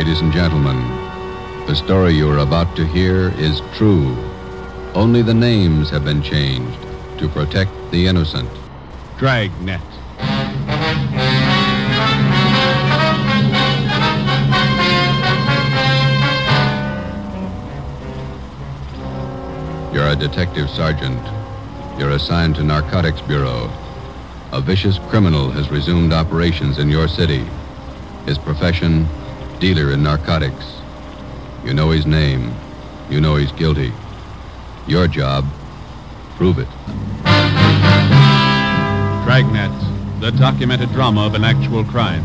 ladies and gentlemen. The story you are about to hear is true. Only the names have been changed to protect the innocent. Dragnet. You're a detective sergeant. You're assigned to Narcotics Bureau. A vicious criminal has resumed operations in your city. His profession, dealer in narcotics. You know his name. You know he's guilty. Your job, prove it. Dragnet, the documented drama of an actual crime.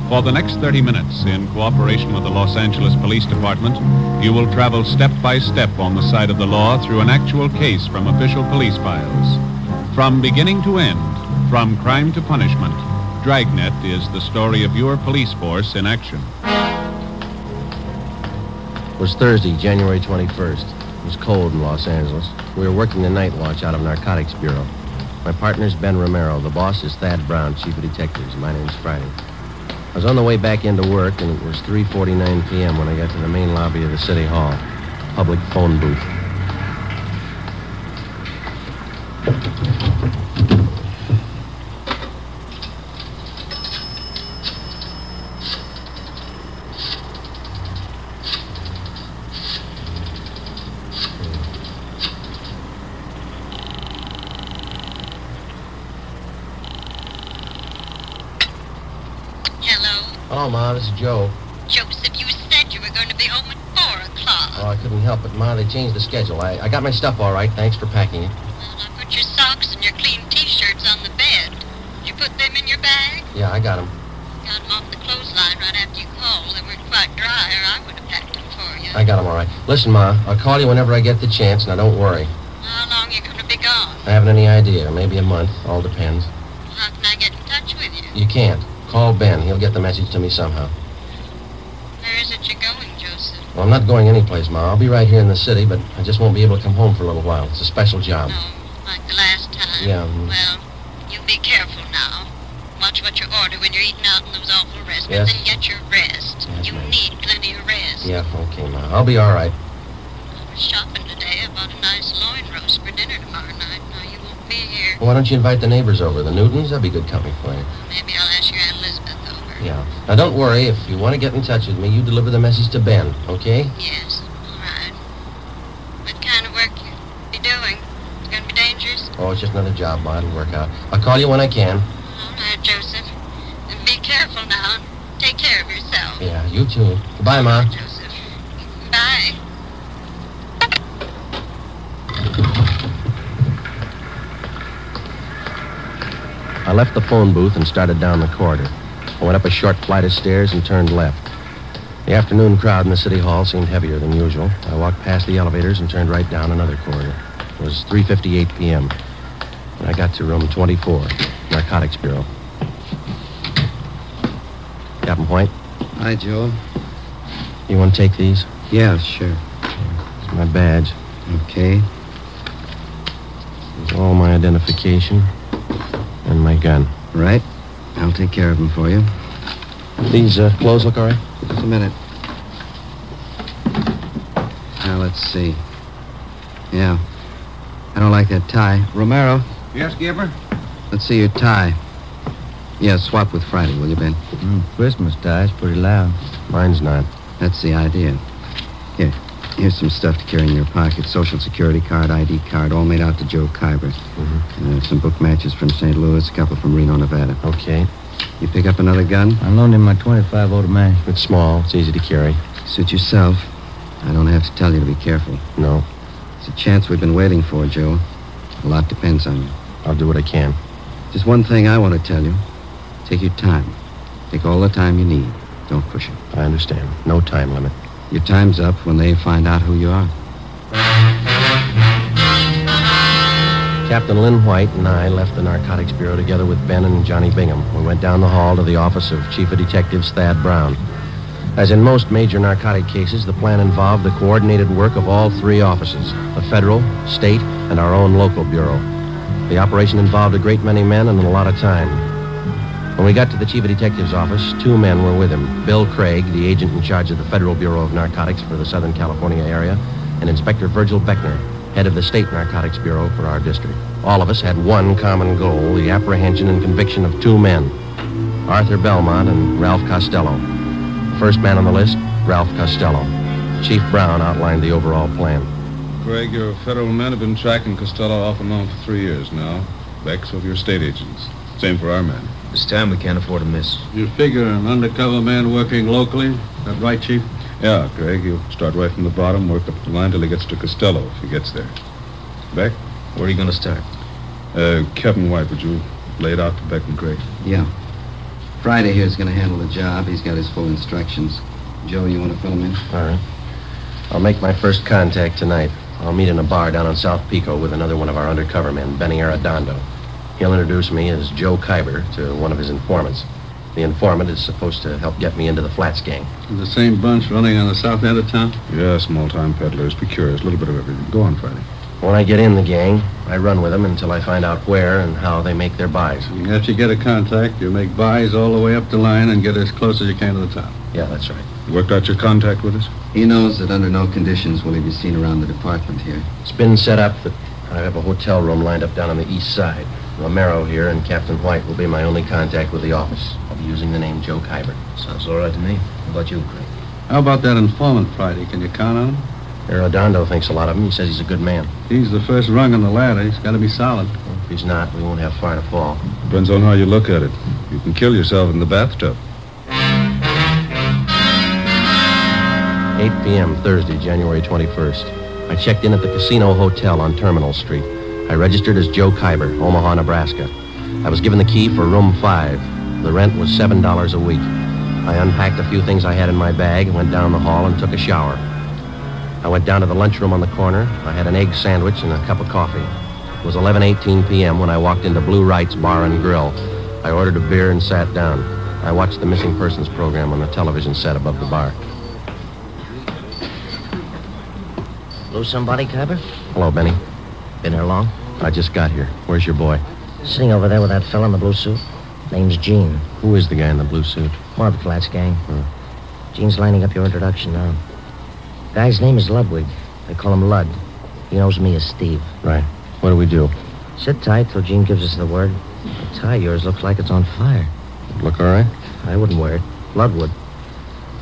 For the next 30 minutes, in cooperation with the Los Angeles Police Department, you will travel step by step on the side of the law through an actual case from official police files. From beginning to end, from crime to punishment, Dragnet is the story of your police force in action. It was Thursday, January 21st. It was cold in Los Angeles. We were working the night watch out of Narcotics Bureau. My partner's Ben Romero. The boss is Thad Brown, chief of detectives. My name's Friday. I was on the way back into work, and it was 3:49 p.m. when I got to the main lobby of the City Hall. Public phone booth. Hello? Oh, Ma, this is Joe. Joseph, you said you were going to be home at 4 o'clock. Oh, I couldn't help it, Ma. They changed the schedule. I got my stuff all right. Thanks for packing it. Well, I put your socks and your clean T-shirts on the bed. Did you put them in your bag? Yeah, I got them. Got them off the clothesline right after you called. They weren't quite dry, or I would have packed them for you. I got them all right. Listen, Ma, I'll call you whenever I get the chance. Now, don't worry. How long are you going to be gone? I haven't any idea. Maybe a month. All depends. How can I get in touch with you? You can't. Call Ben. He'll get the message to me somehow. Where is it you're going, Joseph? Well, I'm not going anyplace, Ma. I'll be right here in the city, but I just won't be able to come home for a little while. It's a special job. No, like the last time? Yeah. Well, you be careful now. Watch what you order when you're eating out in those awful restaurants, Yes. and get your rest. Yes, You ma'am. need plenty of rest. Yeah, okay, Ma. I'll be all right. I was shopping today. I bought a nice loin roast for dinner tomorrow night. No, you won't be here. Well, why don't you invite the neighbors over? The Newtons? That'd be good company for you. Maybe I'll ask your Aunt Elizabeth over. Yeah. Now, don't worry. If you want to get in touch with me, you deliver the message to Ben, okay? Yes, all right. What kind of work you be doing? It's going to be dangerous? Oh, it's just another job, Ma. It'll work out. I'll call you when I can. All right, Joseph. And be careful now. Take care of yourself. Yeah, you too. Goodbye, Ma. Joseph. Bye. I left the phone booth and started down the corridor. I went up a short flight of stairs and turned left. The afternoon crowd in the City Hall seemed heavier than usual. I walked past the elevators and turned right down another corridor. It was 3:58 p.m. when I got to room 24, Narcotics Bureau. Captain White, Hi, Joe. you want to take these? Yeah, sure. It's my badge. Okay. It's all my identification and my gun. Right. I'll take care of them for you. These clothes look all right? Just a minute. Now, let's see. Yeah. I don't like that tie. Romero, Yes, Skipper? let's see your tie. Yeah, swap with Friday, will you, Ben? Christmas tie's pretty loud. Mine's not. That's the idea. Here. Here's some stuff to carry in your pocket. Social security card, ID card, all made out to Joe Kyber. Some book matches from St. Louis, a couple from Reno, Nevada. Okay. You pick up another gun? I loaned him my .25 automatic. It's small. It's easy to carry. Suit yourself. I don't have to tell you to be careful. No. It's a chance we've been waiting for, Joe. A lot depends on you. I'll do what I can. Just one thing I want to tell you. Take your time. Take all the time you need. Don't push it. I understand. No time limit. Your time's up when they find out who you are. Captain Lynn White and I left the Narcotics Bureau together with Ben and Johnny Bingham. We went down the hall to the office of Chief of Detectives Thad Brown. As in most major narcotic cases, the plan involved the coordinated work of all three offices, the federal, state, and our own local bureau. The operation involved a great many men and a lot of time. When we got to the chief of detective's office, 2 men were with him. Bill Craig, the agent in charge of the Federal Bureau of Narcotics for the Southern California area, and Inspector Virgil Beckner, head of the State Narcotics Bureau for our district. All of us had one common goal, the apprehension and conviction of 2 men, Arthur Belmont and Ralph Costello. The first man on the list, Ralph Costello. Chief Brown outlined the overall plan. Craig, your federal men have been tracking Costello off and on for 3 years now. Beck, so have your state agents. Same for our men. This time we can't afford to miss. You figure an undercover man working locally? That right, Chief? Yeah, Craig, he'll start right from the bottom, work up the line till he gets to Costello, if he gets there. Beck? Where are you going to start? Captain White, would you lay it out to Beck and Craig? Yeah. Friday here's going to handle the job. He's got his full instructions. Joe, you want to fill him in? All right. I'll make my first contact tonight. I'll meet in a bar down on South Pico with another one of our undercover men, Benny Arredondo. He'll introduce me as Joe Kyber to one of his informants. The informant is supposed to help get me into the Flats gang. The same bunch running on the south end of town? Yeah, small-time peddlers, be curious, a little bit of everything. Go on, Friday. When I get in the gang, I run with them until I find out where and how they make their buys. After you get a contact, you make buys all the way up the line and get as close as you can to the top. Yeah, that's right. You worked out your contact with us? He knows that under no conditions will he be seen around the department here. It's been set up that I have a hotel room lined up down on the east side. Romero here and Captain White will be my only contact with the office. I'll be using the name Joe Kyber. Sounds all right to me. How about you, Craig? How about that informant, Friday? Can you count on him? Arredondo thinks a lot of him. He says he's a good man. He's the first rung on the ladder. He's got to be solid. Well, if he's not, we won't have far to fall. Depends on how you look at it. You can kill yourself in the bathtub. 8 p.m. Thursday, January 21st. I checked in at the Casino Hotel on Terminal Street. I registered as Joe Kyber, Omaha, Nebraska. I was given the key for room 5. The rent was $7 a week. I unpacked a few things I had in my bag, went down the hall, and took a shower. I went down to the lunchroom on the corner. I had an egg sandwich and a cup of coffee. It was 11:18 p.m. when I walked into Blue Wright's Bar and Grill. I ordered a beer and sat down. I watched the missing persons program on the television set above the bar. Lose somebody, Kyber? Hello, Benny. Been here long? I just got here. Where's your boy? Sitting over there with that fella in the blue suit. Name's Gene. Who is the guy in the blue suit? One of the Flats gang. Gene's lining up your introduction now. Guy's name is Ludwig. They call him Lud. He knows me as Steve. Right. What do we do? Sit tight till Gene gives us the word. The tie of yours looks like it's on fire. Look all right? I wouldn't wear it. Lud would.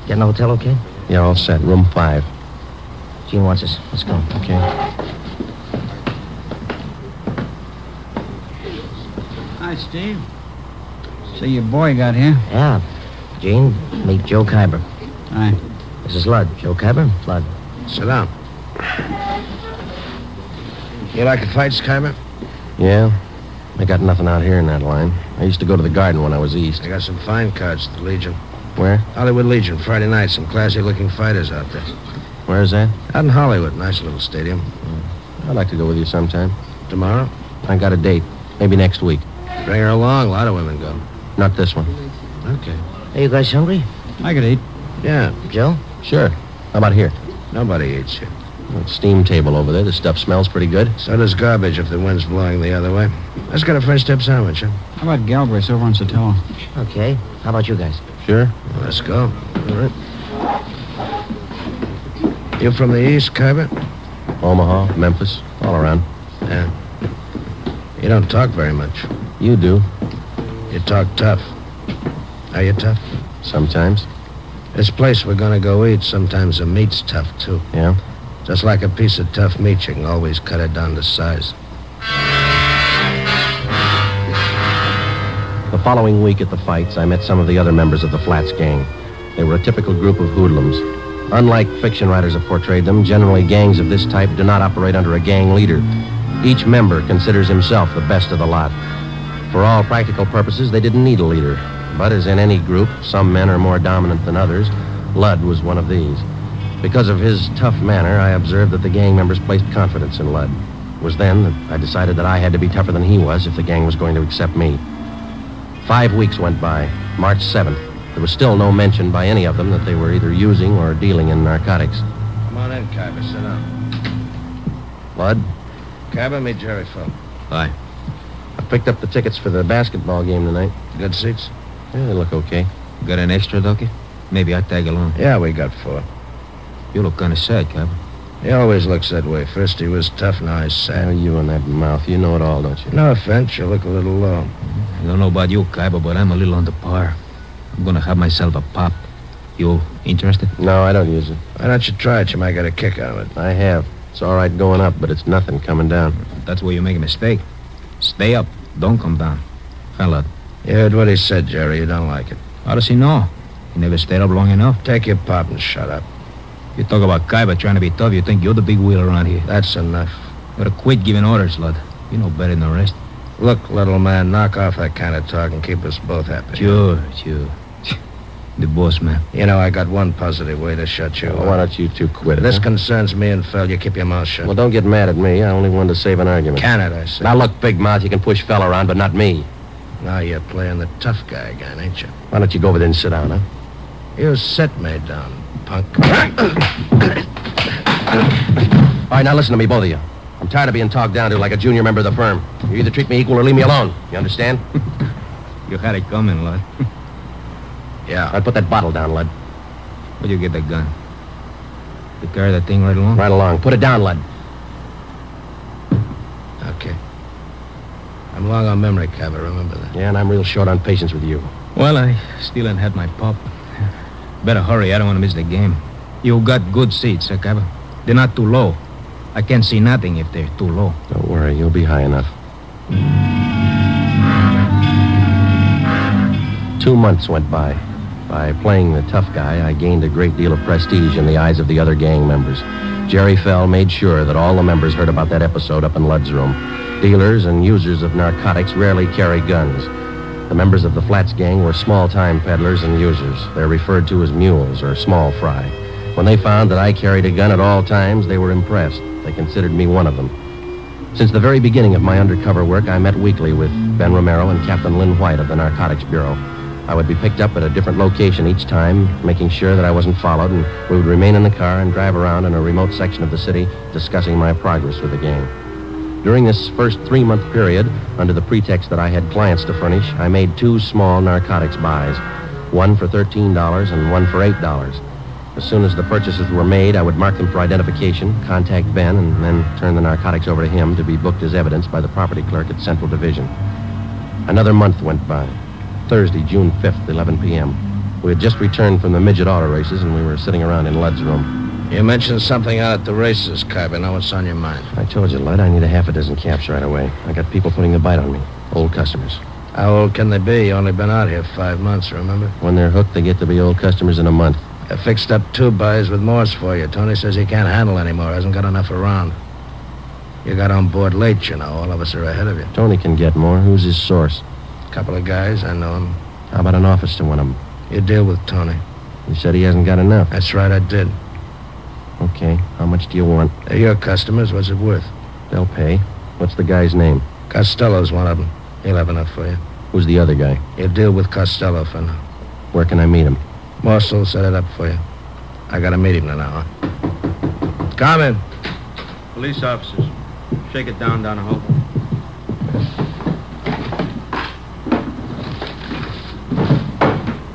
Get in the hotel okay? Yeah, all set. Room 5. Gene wants us. Let's go. Okay. Hi, Steve. So your boy got here? Yeah. Gene, meet Joe Kyber. Hi. This is Lud. Joe Kyber, Lud. Sit down. You like the fights, Kyber? Yeah. I got nothing out here in that line. I used to go to the Garden when I was east. I got some fine cards at the Legion. Where? Hollywood Legion, Friday night. Some classy-looking fighters out there. Where's that? Out in Hollywood. Nice little stadium. I'd like to go with you sometime. Tomorrow? I got a date. Maybe next week. Bring her along. A lot of women go. Not this one. Okay. Hey, you guys hungry? I could eat. Yeah. Joe? Sure. How about here? Nobody eats here. Steam table over there. The stuff smells pretty good. So does garbage if the wind's blowing the other way. Let's get a French dip sandwich, huh? How about Galbraith's over on Sotelo? Okay. How about you guys? Sure. Well, let's go. All right. You from the east, Kyber? Omaha, Memphis, all around. Yeah. You don't talk very much. You do. You talk tough. Are you tough? Sometimes. This place we're gonna go eat, sometimes the meat's tough, too. Yeah? Just like a piece of tough meat, you can always cut it down to size. The following week at the fights, I met some of the other members of the Flats gang. They were a typical group of hoodlums. Unlike fiction writers have portrayed them, generally gangs of this type do not operate under a gang leader. Each member considers himself the best of the lot. For all practical purposes, they didn't need a leader. But as in any group, some men are more dominant than others. Lud was one of these. Because of his tough manner, I observed that the gang members placed confidence in Lud. It was then that I decided that I had to be tougher than he was if the gang was going to accept me. 5 weeks went by. March 7th. There was still no mention by any of them that they were either using or dealing in narcotics. Come on in, Kyber. Sit down. Lud? Kyber, meet Jerry Phil. Hi. I picked up the tickets for the basketball game tonight. Good seats? Yeah, they look okay. Got an extra, Ducky? Maybe I'll tag along. Yeah, we got 4. You look kind of sad, Cab. He always looks that way. First he was tough, now he's sad. Oh, you and that mouth. You know it all, don't you? No offense, you look a little low. I don't know about you, Cab, but I'm a little under par. I'm gonna have myself a pop. You interested? No, I don't use it. Why don't you try it? You might get a kick out of it. I have. It's all right going up, but it's nothing coming down. That's where you make a mistake. Stay up. Don't come down. Fella. You heard what he said, Jerry. You don't like it. How does he know? He never stayed up long enough. Take your pop and shut up. You talk about Kaiba trying to be tough, you think you're the big wheel around here. That's enough. You gotta quit giving orders, lad. You know better than the rest. Look, little man, knock off that kind of talk and keep us both happy. Sure. The boss, man. You know, I got one positive way to shut you Well, up. why don't you two quit it? This huh? concerns me and Phil. You keep your mouth shut. Well, don't get mad at me. I only wanted to save an argument. Can it, I say. Now, look, big mouth, you can push Fell around, but not me. Now you're playing the tough guy again, ain't you? Why don't you go over there and sit down, huh? You set me down, punk. All right, now listen to me, both of you. I'm tired of being talked down to like a junior member of the firm. You either treat me equal or leave me alone. You understand? You had it coming, lad. Yeah. I'll put that bottle down, Lud. Where'd you get that gun? You carry that thing right along? Right along. Put it down, Lud. Okay. I'm long on memory, Cabba. Remember that. Yeah, and I'm real short on patience with you. Well, I still ain't had my pop. Better hurry. I don't want to miss the game. You got good seats, huh, Cabba? They're not too low. I can't see nothing if they're too low. Don't worry, you'll be high enough. 2 months went by. By playing the tough guy, I gained a great deal of prestige in the eyes of the other gang members. Jerry Fell made sure that all the members heard about that episode up in Lud's room. Dealers and users of narcotics rarely carry guns. The members of the Flats gang were small-time peddlers and users. They're referred to as mules or small fry. When they found that I carried a gun at all times, they were impressed. They considered me one of them. Since the very beginning of my undercover work, I met weekly with Ben Romero and Captain Lynn White of the Narcotics Bureau. I would be picked up at a different location each time, making sure that I wasn't followed, and we would remain in the car and drive around in a remote section of the city, discussing my progress with the gang. During this first 3-month period, under the pretext that I had clients to furnish, I made 2 small narcotics buys, one for $13 and one for $8. As soon as the purchases were made, I would mark them for identification, contact Ben, and then turn the narcotics over to him to be booked as evidence by the property clerk at Central Division. Another month went by. Thursday, June 5th, 11 p.m. We had just returned from the midget auto races, and we were sitting around in Lud's room. You mentioned something out at the races, Cabba. Now what's on your mind? I told you, Lud, I need a half a dozen caps right away. I got people putting the bite on me. Old customers. How old can they be? You only been out here 5 months, remember? When they're hooked, they get to be old customers in a month. I fixed up 2 buys with Morse for you. Tony says he can't handle anymore. Hasn't got enough around. You got on board late, you know. All of us are ahead of you. Tony can get more. Who's his source? Couple of guys, I know them. How about an office to one of them? You deal with Tony. You said he hasn't got enough. That's right, I did. Okay. How much do you want? They're your customers. What's it worth? They'll pay. What's the guy's name? Costello's one of them. He'll have enough for you. Who's the other guy? You deal with Costello for now. Where can I meet him? Morse will set it up for you. I got to meet him now, huh? Come in. Police officers. Shake it down the hall.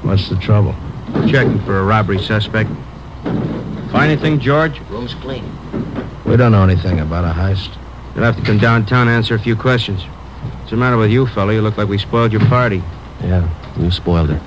What's the trouble? Checking for a robbery suspect. Find anything, George? Room's clean. We don't know anything about a heist. You'll have to come downtown and answer a few questions. What's the matter with you, fella? You look like we spoiled your party. Yeah, you spoiled it.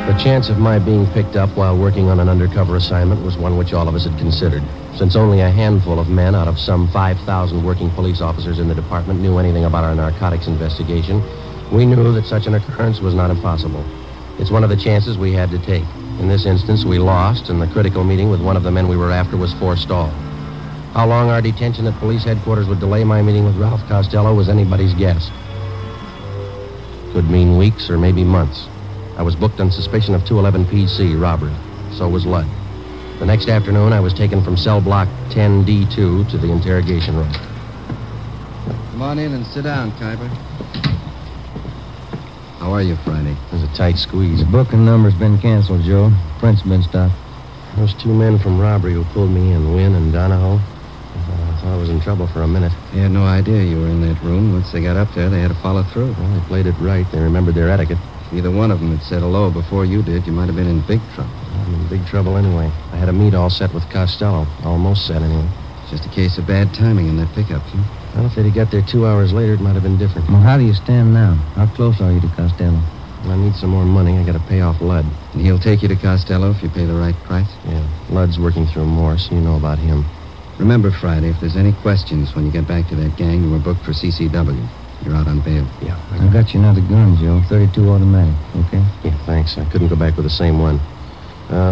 The chance of my being picked up while working on an undercover assignment was one which all of us had considered. Since only a handful of men out of some 5,000 working police officers in the department knew anything about our narcotics investigation, we knew that such an occurrence was not impossible. It's one of the chances we had to take. In this instance, we lost, and the critical meeting with one of the men we were after was forestalled. How long our detention at police headquarters would delay my meeting with Ralph Costello was anybody's guess. Could mean weeks or maybe months. I was booked on suspicion of 211 PC robbery. So was Lud. The next afternoon, I was taken from cell block 10D2 to the interrogation room. Come on in and sit down, Kuiper. How are you, Friday? There's a tight squeeze. The booking number's been canceled, Joe. Print's been stopped. Those two men from robbery who pulled me in, Wynn and Donahoe, I thought I was in trouble for a minute. They had no idea you were in that room. Once they got up there, they had to follow through. Well, they played it right. They remembered their etiquette. If either one of them had said hello before you did, you might have been in big trouble. I'm in big trouble anyway. I had a meet all set with Costello. Almost set, anyway. Just a case of bad timing in that pickup, huh? Well, if they'd have got there 2 hours later, it might have been different. Well, how do you stand now? How close are you to Costello? I need some more money. I got to pay off Ludd. And he'll take you to Costello if you pay the right price? Yeah. Ludd's working through Morse. You know about him. Remember, Friday, if there's any questions when you get back to that gang, you were booked for CCW. You're out on bail. Yeah. I got you another gun, Joe. 32 automatic, okay? Yeah, thanks. I couldn't go back with the same one.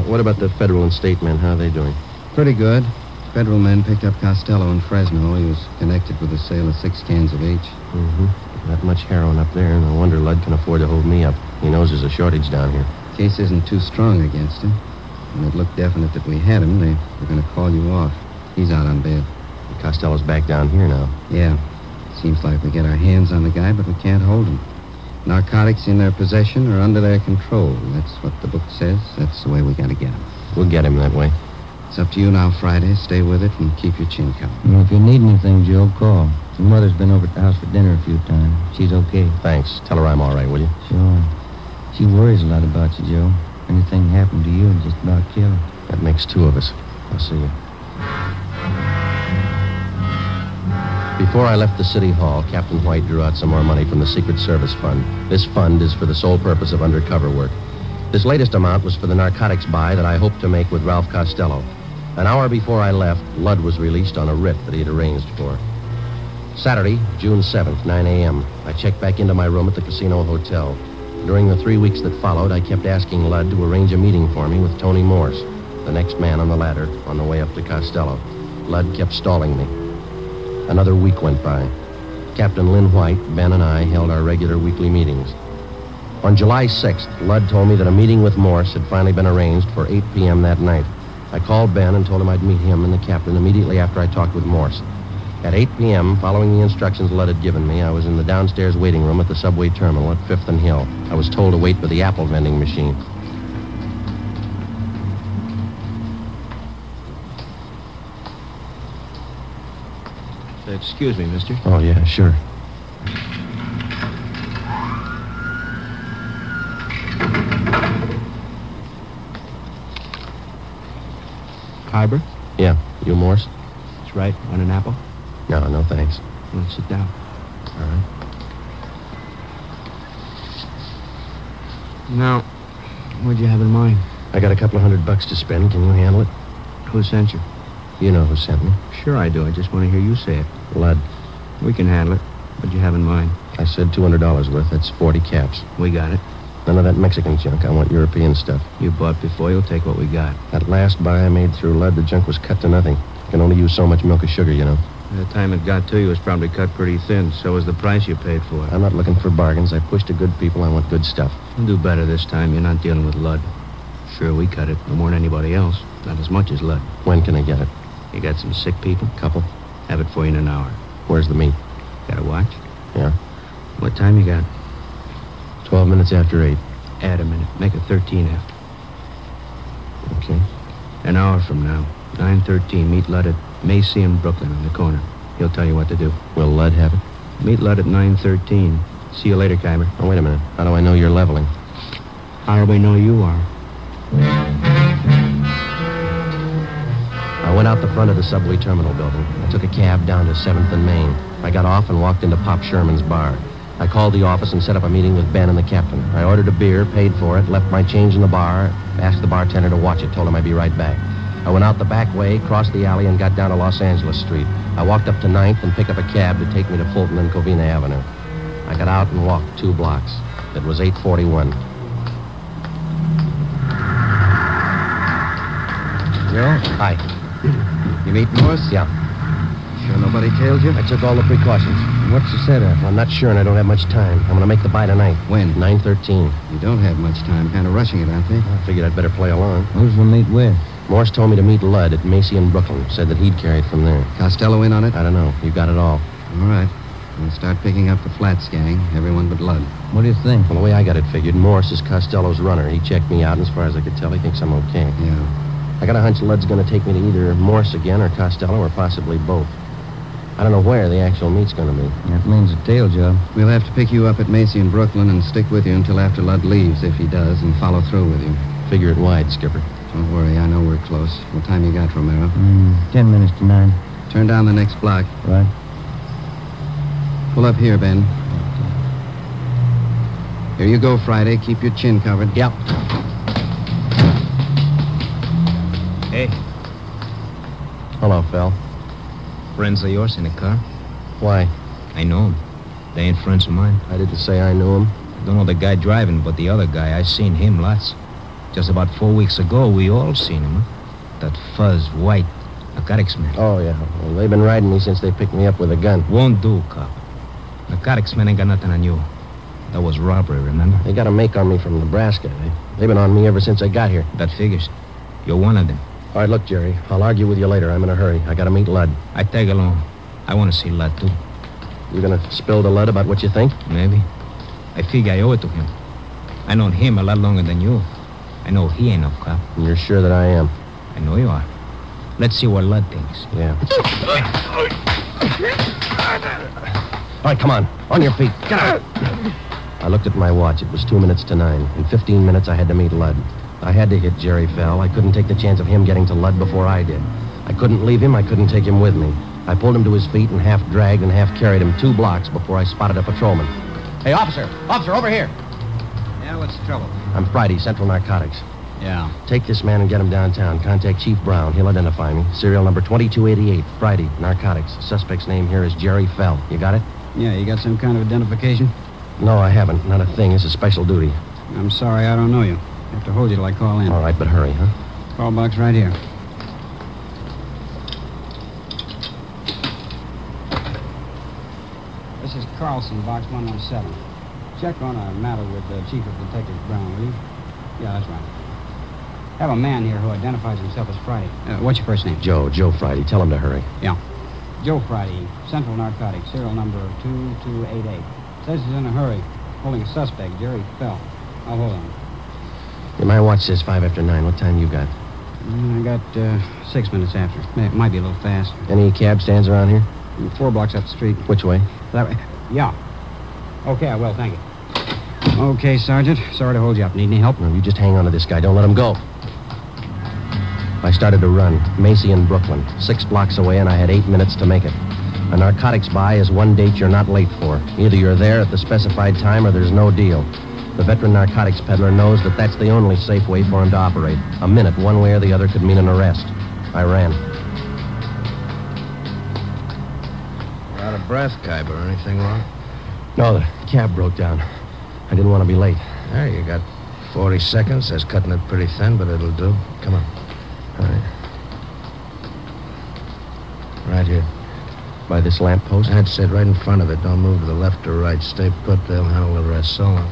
What about the federal and state men? How are they doing? Pretty good. Federal men picked up Costello in Fresno. He was connected with the sale of 6 cans of H. Mm-hmm. Not much heroin up there. No wonder Ludd can afford to hold me up. He knows there's a shortage down here. Case isn't too strong against him. When it looked definite that we had him, they were going to call you off. He's out on bail. Costello's back down here now. Yeah. Seems like we get our hands on the guy, but we can't hold him. Narcotics in their possession or under their control. That's what the book says. That's the way we got to get him. We'll get him that way. It's up to you now, Friday. Stay with it and keep your chin covered. Well, if you need anything, Joe, call. Your mother's been over at the house for dinner a few times. She's okay. Thanks. Tell her I'm all right, will you? Sure. She worries a lot about you, Joe. Anything happened to you, it'd just about kill her. That makes 2 of us. I'll see you. Before I left the city hall, Captain White drew out some more money from the Secret Service Fund. This fund is for the sole purpose of undercover work. This latest amount was for the narcotics buy that I hoped to make with Ralph Costello. An hour before I left, Ludd was released on a writ that he had arranged for. Saturday, June 7th, 9 a.m. I checked back into my room at the Casino Hotel. During the 3 weeks that followed, I kept asking Ludd to arrange a meeting for me with Tony Morse, the next man on the ladder, on the way up to Costello. Ludd kept stalling me. Another week went by. Captain Lynn White, Ben, and I held our regular weekly meetings. On July 6th, Ludd told me that a meeting with Morse had finally been arranged for 8 p.m. that night. I called Ben and told him I'd meet him and the captain immediately after I talked with Morse. At 8 p.m., following the instructions Ludd had given me, I was in the downstairs waiting room at the subway terminal at 5th and Hill. I was told to wait for the apple vending machine. Excuse me, mister. Oh, yeah, sure. Harbor? Yeah. You Morse? That's right. Want an apple? No, thanks. Well, sit down. All right. Now, what'd you have in mind? I got a couple of $100 to spend. Can you handle it? Who sent you? You know who sent me. Sure I do. I just want to hear you say it. Ludd. We can handle it. What'd you have in mind? I said $200 worth. That's 40 caps. We got it. None of that Mexican junk. I want European stuff. You bought before. You'll take what we got. That last buy I made through Ludd, the junk was cut to nothing. Can only use so much milk or sugar, you know. By the time it got to you, it was probably cut pretty thin. So was the price you paid for it. I'm not looking for bargains. I push to good people. I want good stuff. You'll do better this time. You're not dealing with Ludd. Sure, we cut it. No more than anybody else. Not as much as Ludd. When can I get it? You got some sick people? Couple. Have it for you in an hour. Where's the meat? Got a watch? Yeah. What time you got? 12 minutes after 8. Add a minute. Make it 13 after. Okay. An hour from now. 9:13. Meet Ludd at Macy and Brooklyn on the corner. He'll tell you what to do. Will Ludd have it? Meet Ludd at 9:13. See you later, Kyber. Oh, wait a minute. How do I know you're leveling? How do we know you are? I went out the front of the subway terminal building. I took a cab down to 7th and Main. I got off and walked into Pop Sherman's bar. I called the office and set up a meeting with Ben and the captain. I ordered a beer, paid for it, left my change in the bar, asked the bartender to watch it, told him I'd be right back. I went out the back way, crossed the alley, and got down to Los Angeles Street. I walked up to 9th and picked up a cab to take me to Fulton and Covina Avenue. I got out and walked 2 blocks. It was 8:41. Joe? Hi. You meet Morse? Yeah. Sure nobody tailed you? I took all the precautions. What's the setup? I'm not sure, and I don't have much time. I'm going to make the buy tonight. When? 9:13. You don't have much time. Kind of rushing it, aren't they? I figured I'd better play along. Who's the meet with? Morse told me to meet Ludd at Macy and Brooklyn. Said that he'd carry it from there. Costello in on it? I don't know. You got it all. All right. We'll start picking up the Flats gang, everyone but Ludd. What do you think? Well, the way I got it figured, Morse is Costello's runner. He checked me out, and as far as I could tell, he thinks I'm okay. Yeah. I got a hunch Ludd's going to take me to either Morse again or Costello or possibly both. I don't know where the actual meet's going to be. That means a tail job. We'll have to pick you up at Macy in Brooklyn and stick with you until after Ludd leaves, if he does, and follow through with you. Figure it wide, Skipper. Don't worry, I know we're close. What time you got, Romero? 10 minutes to 9. Turn down the next block. Right. Pull up here, Ben. Here you go, Friday. Keep your chin covered. Yep. Hey, Hello, Phil. friends of yours in the car? Why? I know them. They ain't friends of mine. I didn't say I knew him. I don't know the guy driving, but the other guy, I seen him lots. Just about 4 weeks ago, we all seen him, huh? That fuzz, white, narcotics man. Oh, yeah. Well, they've been riding me since they picked me up with a gun. Won't do, cop. Narcotics man ain't got nothing on you. That was robbery, remember? They got a make on me from Nebraska. They've been on me ever since I got here. That figures. You're one of them. All right, look, Jerry. I'll argue with you later. I'm in a hurry. I got to meet Ludd. I tag along. I want to see Ludd, too. You going to spill to Ludd about what you think? Maybe. I figure I owe it to him. I known him a lot longer than you. I know he ain't no cop. And you're sure that I am? I know you are. Let's see what Ludd thinks. Yeah. All right, come on. On your feet. Get out. I looked at my watch. It was 2 minutes to 9. In 15 minutes, I had to meet Ludd. I had to hit Jerry Fell. I couldn't take the chance of him getting to Ludd before I did. I couldn't leave him. I couldn't take him with me. I pulled him to his feet and half dragged and half carried him 2 blocks before I spotted a patrolman. Hey, officer! Officer, over here! Yeah, what's the trouble? I'm Friday, Central Narcotics. Yeah. Take this man and get him downtown. Contact Chief Brown. He'll identify me. Serial number 2288. Friday, Narcotics. Suspect's name here is Jerry Fell. You got it? Yeah, you got some kind of identification? No, I haven't. Not a thing. It's a special duty. I'm sorry, I don't know you. I have to hold you till I call in. All right, but hurry, huh? Call box right here. This is Carlson, box 117. Check on a matter with Chief of Detectives Brown, will you? Yeah, that's right. Have a man here who identifies himself as Friday. What's your first name? Joe Friday. Tell him to hurry. Yeah. Joe Friday, Central Narcotics, serial number 2288. Says he's in a hurry, holding a suspect, Jerry Fell. I'll hold on. Yeah, my watch says 5 after 9. What time you got? I got 6 minutes after. It might be a little fast. Any cab stands around here? 4 blocks up the street. Which way? That way? Yeah. Okay, I will. Thank you. Okay, Sergeant. Sorry to hold you up. Need any help? No, you just hang on to this guy. Don't let him go. I started to run. Macy in Brooklyn. 6 blocks away, and I had 8 minutes to make it. A narcotics buy is one date you're not late for. Either you're there at the specified time or there's no deal. The veteran narcotics peddler knows that that's the only safe way for him to operate. A minute, one way or the other, could mean an arrest. I ran. You're out of breath, Khyber. Anything wrong? No, the cab broke down. I didn't want to be late. There, you got 40 seconds. That's cutting it pretty thin, but it'll do. Come on. All right. Right here. By this lamppost? That's it, right in front of it. Don't move to the left or right. Stay put. They'll handle the rest. So long.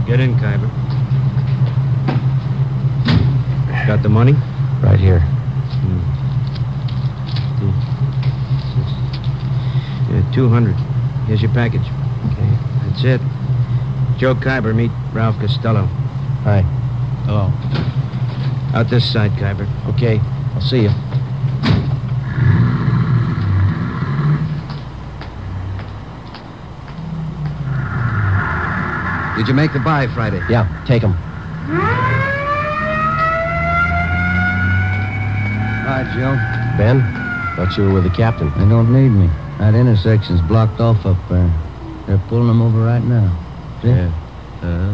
Get in, Khyber. Got the money? Right here. Yeah, 200. Here's your package. Okay. That's it. Joe Khyber, meet Ralph Costello. Hi. Hello. Out this side, Khyber. Okay. I'll see you. Did you make the buy Friday? Yeah, take him. Hi, Joe. Ben, thought you were with the captain. They don't need me. That intersection's blocked off up there. They're pulling them over right now. See? Yeah.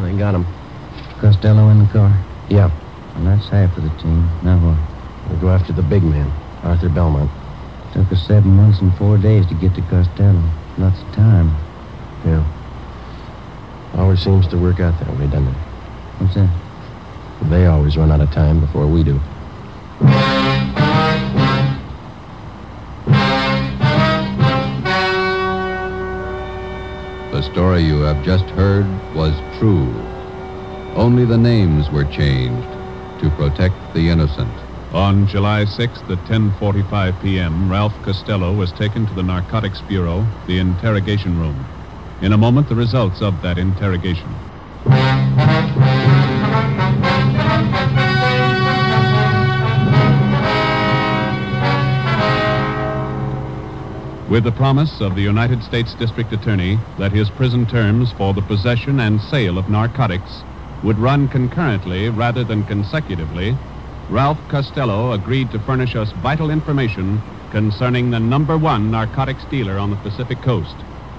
They got him. Costello in the car. Yeah. And that's half of the team. Now what? We'll go after the big man, Arthur Belmont. Took us 7 months and 4 days to get to Costello. Lots of time. Yeah. Always seems to work out that way, doesn't it? What's that? They always run out of time before we do. The story you have just heard was true. Only the names were changed to protect the innocent. On July 6th at 10:45 p.m., Ralph Costello was taken to the Narcotics Bureau, the interrogation room. In a moment, the results of that interrogation. With the promise of the United States District Attorney that his prison terms for the possession and sale of narcotics would run concurrently rather than consecutively, Ralph Costello agreed to furnish us vital information concerning the number one narcotics dealer on the Pacific Coast,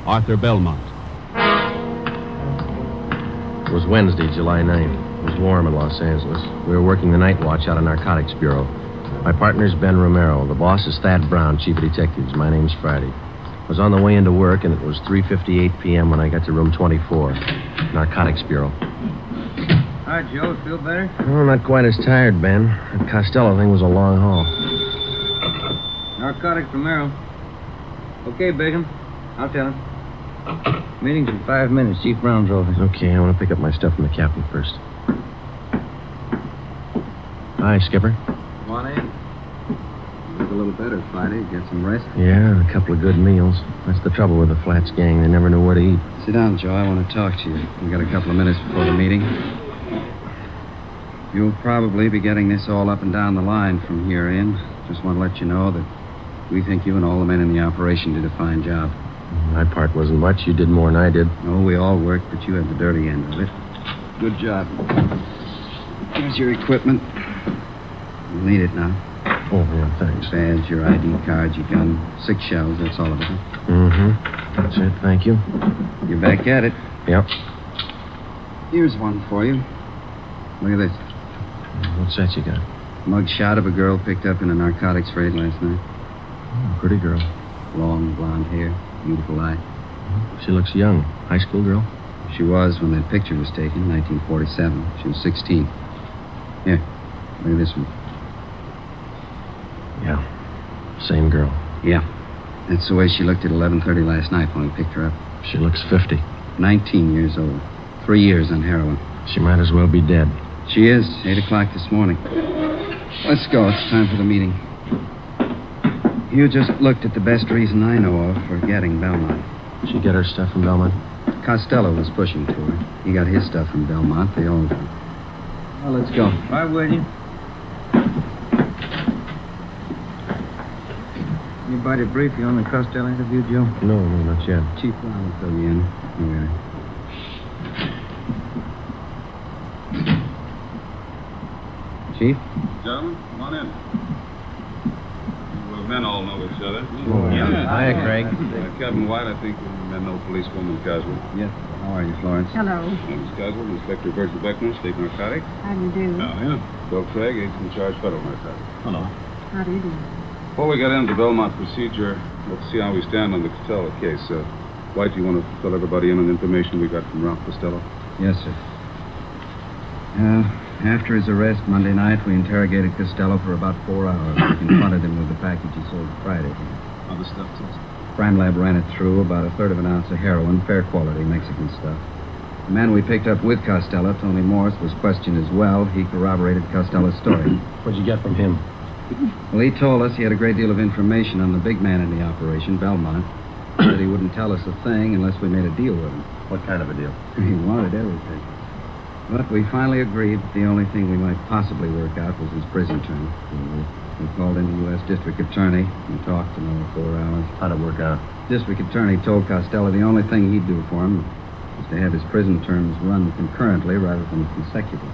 Arthur Belmont. It was Wednesday, July 9th. It was warm in Los Angeles. We were working the night watch out of Narcotics Bureau. My partner's Ben Romero. The boss is Thad Brown, chief of detectives. My name's Friday. I was on the way into work, and it was 3:58 p.m. when I got to room 24, Narcotics Bureau. All right, Joe, feel better? Oh, not quite as tired, Ben. That Costello thing was a long haul. Narcotics Romero. Okay, Bacon. I'll tell him. Meeting's in 5 minutes. Chief Brown's office. Okay, I want to pick up my stuff from the captain first. Hi, Skipper. Come on in. Look a little better, Friday. Get some rest. Yeah, a couple of good meals. That's the trouble with the Flats gang. They never know where to eat. Sit down, Joe. I want to talk to you. We got a couple of minutes before the meeting. You'll probably be getting this all up and down the line from here in. Just want to let you know that we think you and all the men in the operation did a fine job. My part wasn't much. You did more than I did. Oh, we all worked, but you had the dirty end of it. Good job. Here's your equipment. You'll need it now. Oh, yeah, thanks. Badge, your ID cards, your gun, 6 shells, that's all of it. Mm-hmm. That's it, thank you. You're back at it. Yep. Here's one for you. Look at this. What's that you got? Mug shot of a girl picked up in a narcotics raid last night. Oh, pretty girl. Long blonde hair, beautiful eye. She looks young. High school girl? She was when that picture was taken, 1947. She was 16. Here, look at this one. Yeah. Same girl. Yeah. That's the way she looked at 11:30 last night when we picked her up. She looks 50. 19 years old. 3 years on heroin. She might as well be dead. She is. 8 o'clock this morning. Let's go. It's time for the meeting. You just looked at the best reason I know of for getting Belmont. Did she get her stuff from Belmont? Costello was pushing to her. He got his stuff from Belmont, the old one. Well, let's go. Right with you. Anybody brief you on the Costello interview, Joe? No, not yet. Chief Brown will fill you in. Here we are. Chief? Gentlemen, come on in. Well, men all know each other. Hiya, Craig. Captain White, I think men know policewoman Caswell. Yes. How are you, Florence? Hello. Miss Caswell, Inspector Virgil Beckman, State Narcotics. How do you do? Oh, yeah. Bill Craig, agent in charge, Federal Narcotics. Hello. How do you do? Before we get into the Belmont procedure, let's see how we stand on the Costello case. White, do you want to fill everybody in on the information we got from Ralph Costello? Yes, sir. After his arrest Monday night, we interrogated Costello for about 4 hours. We confronted him with the package he sold Friday. Other stuff, too. Crime lab ran it through, about 1/3 of an ounce of heroin, fair quality Mexican stuff. The man we picked up with Costello, Tony Morris, was questioned as well. He corroborated Costello's story. What'd you get from him? Well, he told us he had a great deal of information on the big man in the operation, Belmont. That he wouldn't tell us a thing unless we made a deal with him. What kind of a deal? He wanted everything. But we finally agreed that the only thing we might possibly work out was his prison term. We called in the U.S. District Attorney and talked another 4 hours. How'd it work out? District Attorney told Costello the only thing he'd do for him was to have his prison terms run concurrently rather than consecutively.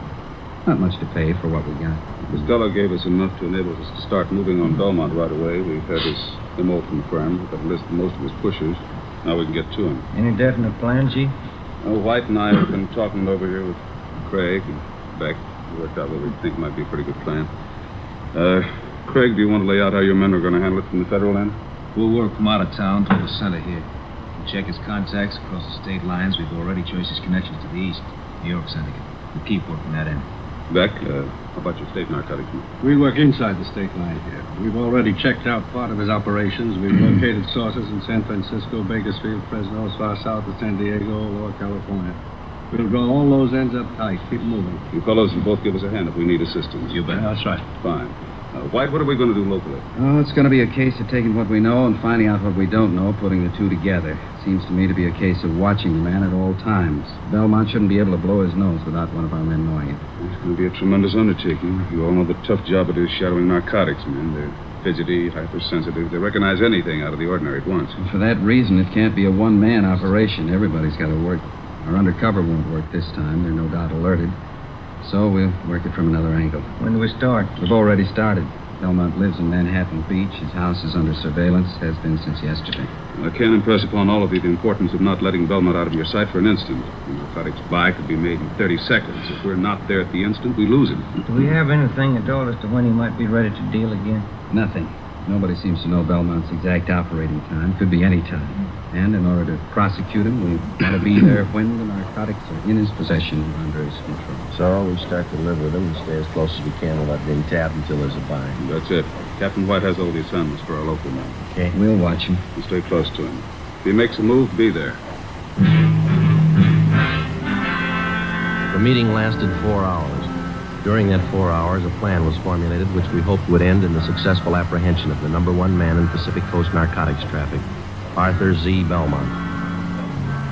Not much to pay for what we got. Costello gave us enough to enable us to start moving on Belmont right away. We've had his MO confirmed. We've got a list of most of his pushers. Now we can get to him. Any definite plan, Chief? White and I have been talking over here with Craig and Beck. We worked out what we think might be a pretty good plan. Craig, do you want to lay out how your men are going to handle it from the federal end? We'll work from out of town toward the center here. We'll check his contacts across the state lines. We've already traced his connections to the east. New York syndicate. We'll keep working that end. Beck, how about your state narcotics? We work inside the state line here. We've already checked out part of his operations. We've located sources in San Francisco, Bakersfield, Fresno, far south of San Diego, Lower California. We'll draw all those ends up tight. Keep moving. You fellows will both give us a hand if we need assistance. You bet. That's right. Fine. White, what are we going to do locally? Oh, it's going to be a case of taking what we know and finding out what we don't know, putting the two together. Seems to me to be a case of watching the man at all times. Belmont shouldn't be able to blow his nose without one of our men knowing it. It's going to be a tremendous undertaking. You all know the tough job it is shadowing narcotics men. They're fidgety, hypersensitive. They recognize anything out of the ordinary at once. And for that reason, it can't be a one-man operation. Everybody's got to work. Our undercover won't work this time. They're no doubt alerted. So we'll work it from another angle. When do we start? We've already started. Belmont lives in Manhattan Beach. His house is under surveillance, has been since yesterday. I can't impress upon all of you the importance of not letting Belmont out of your sight for an instant. The narcotics buy could be made in 30 seconds. If we're not there at the instant, we lose him. Do we have anything at all as to when he might be ready to deal again? Nothing. Nobody seems to know Belmont's exact operating time. Could be any time. And in order to prosecute him, we've got to be there when the narcotics are in his possession or under his control. So we start to live with him and stay as close as we can without being tapped until there's a buy. That's it. Captain White has all the assignments for our local men. Okay. We'll watch him. You stay close to him. If he makes a move, be there. The meeting lasted 4 hours. During that 4 hours, a plan was formulated which we hoped would end in the successful apprehension of the #1 man in Pacific Coast narcotics traffic, Arthur Z. Belmont.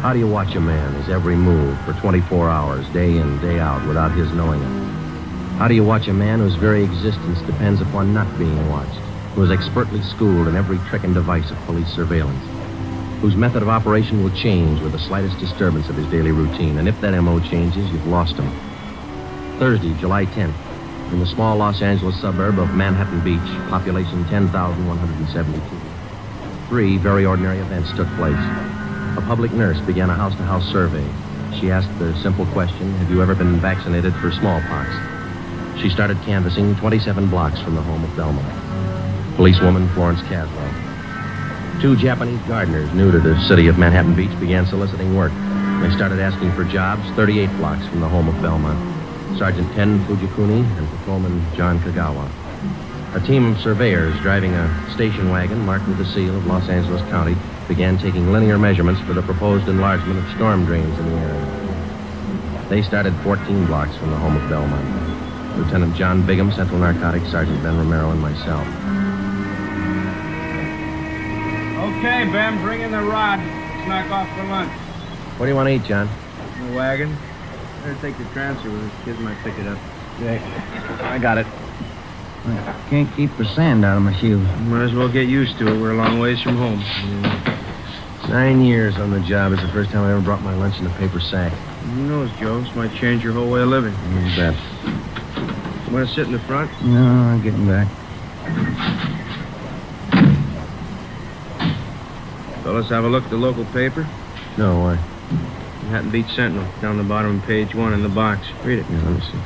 How do you watch a man, his every move, for 24 hours, day in, day out, without his knowing it? How do you watch a man whose very existence depends upon not being watched, who is expertly schooled in every trick and device of police surveillance, whose method of operation will change with the slightest disturbance of his daily routine, and if that M.O. changes, you've lost him. Thursday, July 10th, in the small Los Angeles suburb of Manhattan Beach, population 10,172. 3 very ordinary events took place. A public nurse began a house-to-house survey. She asked the simple question, have you ever been vaccinated for smallpox? She started canvassing 27 blocks from the home of Belmont. Policewoman Florence Caswell. 2 Japanese gardeners new to the city of Manhattan Beach began soliciting work. They started asking for jobs 38 blocks from the home of Belmont. Sergeant Ken Fujikuni and Patrolman John Kagawa. A team of surveyors driving a station wagon marked with the seal of Los Angeles County began taking linear measurements for the proposed enlargement of storm drains in the area. They started 14 blocks from the home of Belmont. Lieutenant John Bigham, Central Narcotics, Sergeant Ben Romero, and myself. Okay, Ben, bring in the rod. Let's knock off for lunch. What do you want to eat, John? The wagon. Better take the transfer with us. Kids might pick it up. Okay. I got it. I can't keep the sand out of my shoes. Might as well get used to it. We're a long ways from home. 9 years on the job. It's the first time I ever brought my lunch in a paper sack. Who knows, Joe? This might change your whole way of living. You bet. You want to sit in the front? No, I'm getting back. Fellas, have a look at the local paper. No, why? Manhattan Beach Sentinel, down the bottom of page 1 in the box. Read it. Yeah, let me see.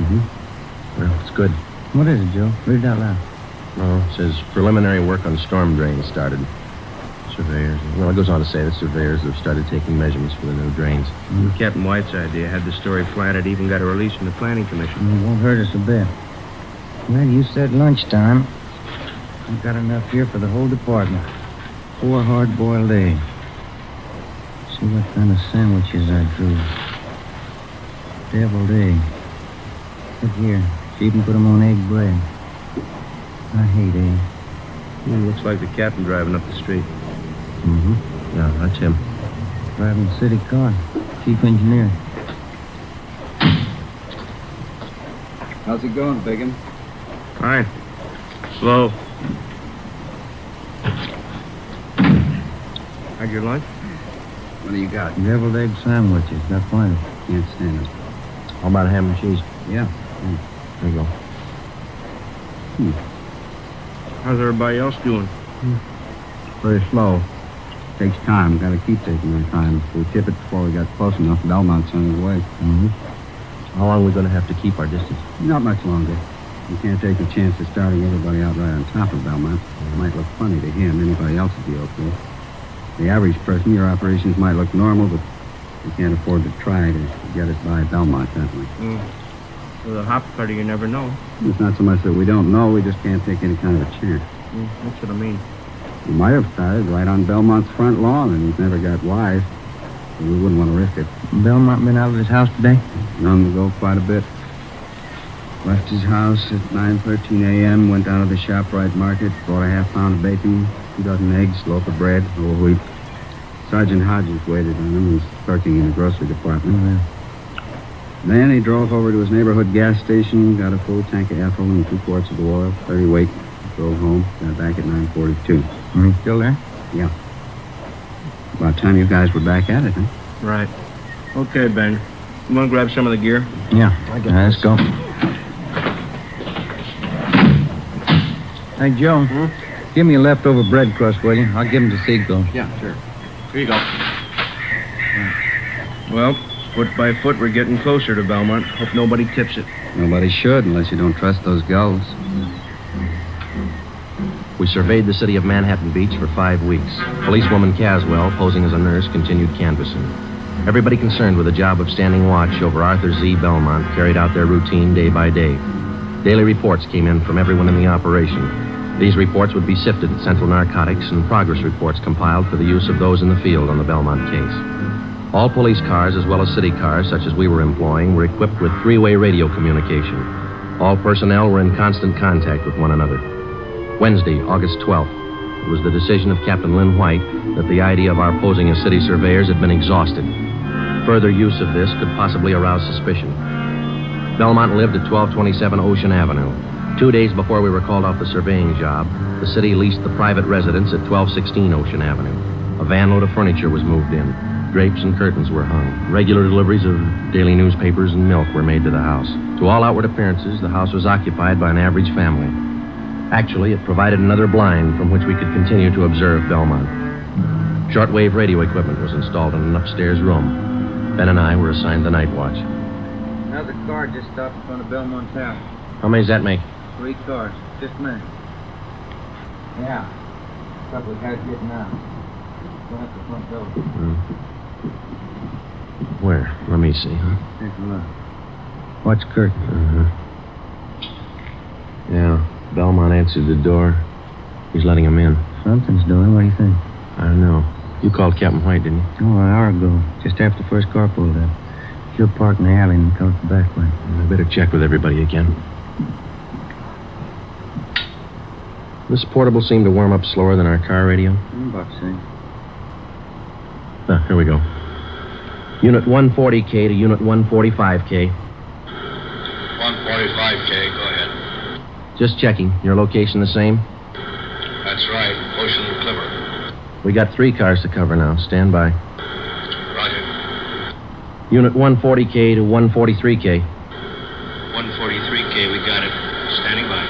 Mm-hmm. Well, it's good. What is it, Joe? Read it out loud. No, it says preliminary work on storm drains started. Surveyors. Well, it goes on to say that surveyors have started taking measurements for the new drains. Captain White's idea had the story flattered, even got a release from the Planning Commission. It won't hurt us a bit. Well, you said lunchtime. I've got enough here for the whole department. 4 hard-boiled eggs. See what kind of sandwiches I drew. Deviled egg. Look here. She even put them on egg bread. I hate eggs. Looks like the captain driving up the street. Mm-hmm. Yeah, that's him. Driving the city car. Chief engineer. How's it going, Bigham? Fine. Slow. Had your lunch? What do you got? Deviled egg sandwiches. Got plenty. Can't stand it. How about ham and cheese? Yeah. There you go. How's everybody else doing? Very slow. Takes time. Got to keep taking our time. If we tip it before we got close enough, Belmont's on his way. Mm-hmm. How long are we going to have to keep our distance? Not much longer. You can't take the chance of starting everybody out right on top of Belmont. It might look funny to him. Anybody else would be okay. The average person, your operations might look normal, but We can't afford to try to get it by Belmont that way. With a hop cutter, you never know. It's not so much that we don't know, we just can't take any kind of a chance. What should I mean? We might have started right on Belmont's front lawn, and he's never got wise. So we wouldn't want to risk it. Belmont been out of his house today? Known to go quite a bit. Left his house at 9:13 a.m., went down to the ShopRite market, bought a half-pound of bacon, 2 dozen eggs, loaf of bread, whole wheat. Sergeant Hodges waited on him. He was clerking in the grocery department. Then he drove over to his neighborhood gas station, got a full tank of ethyl and 2 quarts of oil, 30 weight, drove home, got back at 9:42. Are you still there? Yeah. About time you guys were back at it, huh? Right. Okay, Ben. You want to grab some of the gear? Yeah. Let's go. Hey, Joe. Give me a leftover bread crust, will you? I'll give him to Seagull. Yeah, sure. Here you go. Well, foot by foot, we're getting closer to Belmont. Hope nobody tips it. Nobody should, unless you don't trust those gulls. We surveyed the city of Manhattan Beach for 5 weeks. Policewoman Caswell, posing as a nurse, continued canvassing. Everybody concerned with the job of standing watch over Arthur Z. Belmont carried out their routine day by day. Daily reports came in from everyone in the operation. These reports would be sifted at Central Narcotics and progress reports compiled for the use of those in the field on the Belmont case. All police cars, as well as city cars, such as we were employing, were equipped with 3-way radio communication. All personnel were in constant contact with one another. Wednesday, August 12th, it was the decision of Captain Lynn White that the idea of our posing as city surveyors had been exhausted. Further use of this could possibly arouse suspicion. Belmont lived at 1227 Ocean Avenue. 2 days before we were called off the surveying job, the city leased the private residence at 1216 Ocean Avenue. A van load of furniture was moved in. Drapes and curtains were hung. Regular deliveries of daily newspapers and milk were made to the house. To all outward appearances, the house was occupied by an average family. Actually, it provided another blind from which we could continue to observe Belmont. Shortwave radio equipment was installed in an upstairs room. Ben and I were assigned the night watch. Another car just stopped in front of Belmont's house. How many does that make? 3 cars. Just a minute. Yeah. A couple of guys getting out. Going up the front door. Where? Let me see, huh? Take a look. Watch curtain. Yeah. Belmont answered the door. He's letting him in. Something's doing. What do you think? I don't know. You called Captain White, didn't you? Oh, an hour ago. Just after the first car pulled up. She'll park in the alley and come up the back way. I better check with everybody again. This portable seemed to warm up slower than our car radio. I'm about to say. Here we go. Unit 140K to Unit 145K. 145K, go ahead. Just checking. Your location the same? That's right, Ocean Clipper. We got 3 cars to cover now. Stand by. Roger. Unit 140K to 143K. 143K, we got it. Standing by.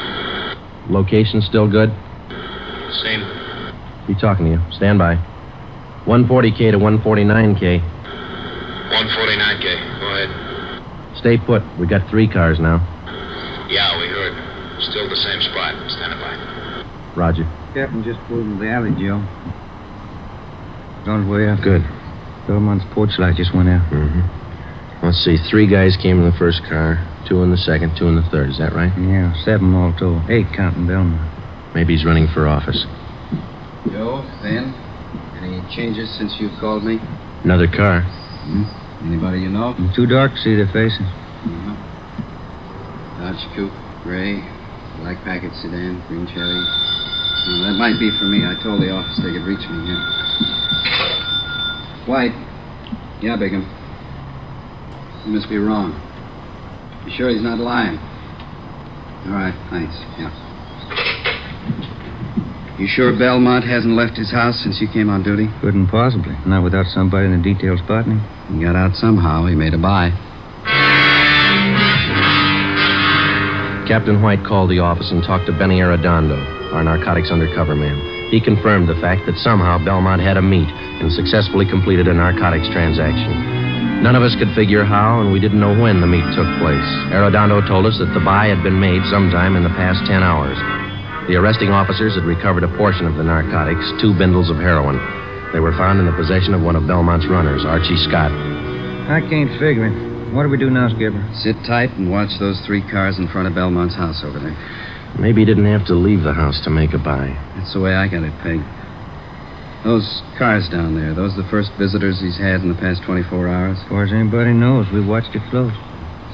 Location still good? Same. Be talking to you. Stand by. 140K to 149K. 149K, go ahead. Stay put. We got 3 cars now. Yeah, we heard. Still the same spot. Standing by. Roger. Captain just pulled into the alley, Joe. On his way up. Good. Belmont's porch light just went out. Let's see. 3 guys came in the first car, 2 in the second, 2 in the third. Is that right? Yeah, 7 all told. 8 counting Belmont. Maybe he's running for office. Joe, then? Any changes since you called me? Another car. Anybody you know? It's too dark to see their faces. Dodge Coupe, gray, black packet sedan, green Chevy. That might be for me. I told the office they could reach me here. White. Yeah, Bigham. You must be wrong. You sure he's not lying? All right, thanks. Yeah. You sure Belmont hasn't left his house since you came on duty? Couldn't possibly. Not without somebody in the detail spotting him. He got out somehow. He made a buy. Captain White called the office and talked to Benny Arredondo, our narcotics undercover man. He confirmed the fact that somehow Belmont had a meet and successfully completed a narcotics transaction. None of us could figure how, and we didn't know when the meet took place. Arredondo told us that the buy had been made sometime in the past 10 hours. The arresting officers had recovered a portion of the narcotics, 2 bindles of heroin. They were found in the possession of one of Belmont's runners, Archie Scott. I can't figure it. What do we do now, Skipper? Sit tight and watch those 3 cars in front of Belmont's house over there. Maybe he didn't have to leave the house to make a buy. That's the way I got it pegged. Those cars down there, those are the first visitors he's had in the past 24 hours? As far as anybody knows, we watched it close.